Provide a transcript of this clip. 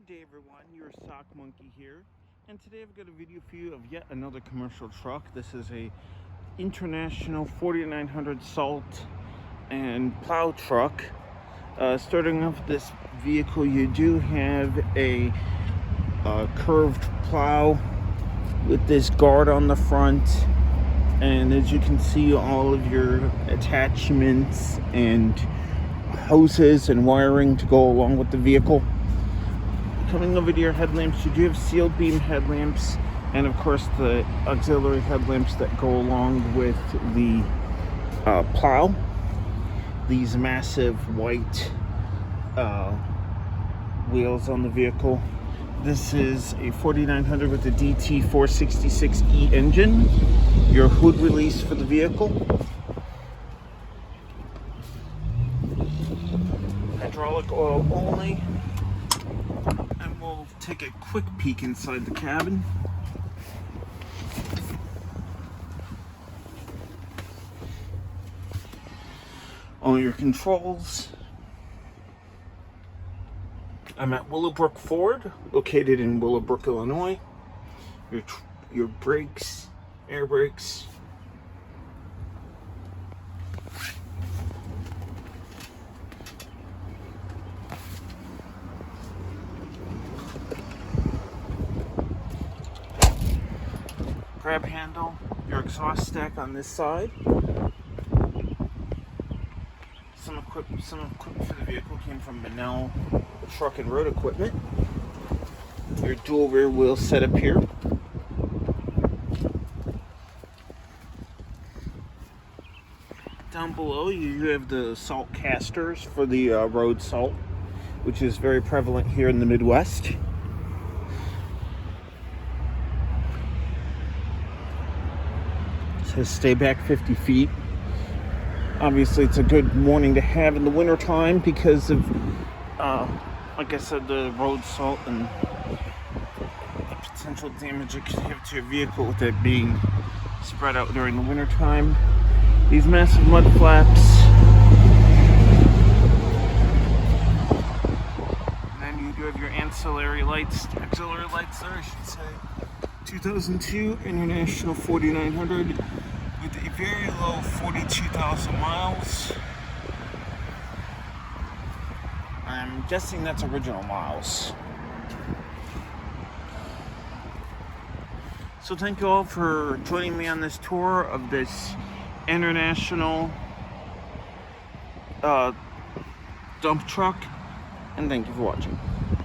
Good day everyone, your Sock Monkey here, and today I've got a video for you of yet another commercial truck. This is a International 4900 salt and plow truck. Starting off this vehicle, you do have a curved plow with this guard on the front, and as you can see, all of your attachments and hoses and wiring to go along with the vehicle. Coming over to your headlamps, you do have sealed beam headlamps, and of course the auxiliary headlamps that go along with the plow. These massive white wheels on the vehicle. This is a 4900 with a DT466 engine. Your hood release for the vehicle. Hydraulic oil only. And we'll take a quick peek inside the cabin. All your controls. I'm at Willowbrook Ford, located in Willowbrook, Illinois. Your brakes, air brakes. Grab handle, your exhaust stack on this side. Some equipment for the vehicle came from Manel Truck and Road Equipment. Your dual rear wheel setup here. Down below you have the salt casters for the road salt, which is very prevalent here in the Midwest. It says stay back 50 feet. Obviously it's a good warning to have in the winter time because of like I said, the road salt and the potential damage it could have to your vehicle with it being spread out during the winter time. These massive mud flaps. And then you do have your auxiliary lights there, I should say. 2002 International 4900 with a very low 42,000 miles. I'm guessing that's original miles. So thank you all for joining me on this tour of this International dump truck, and thank you for watching.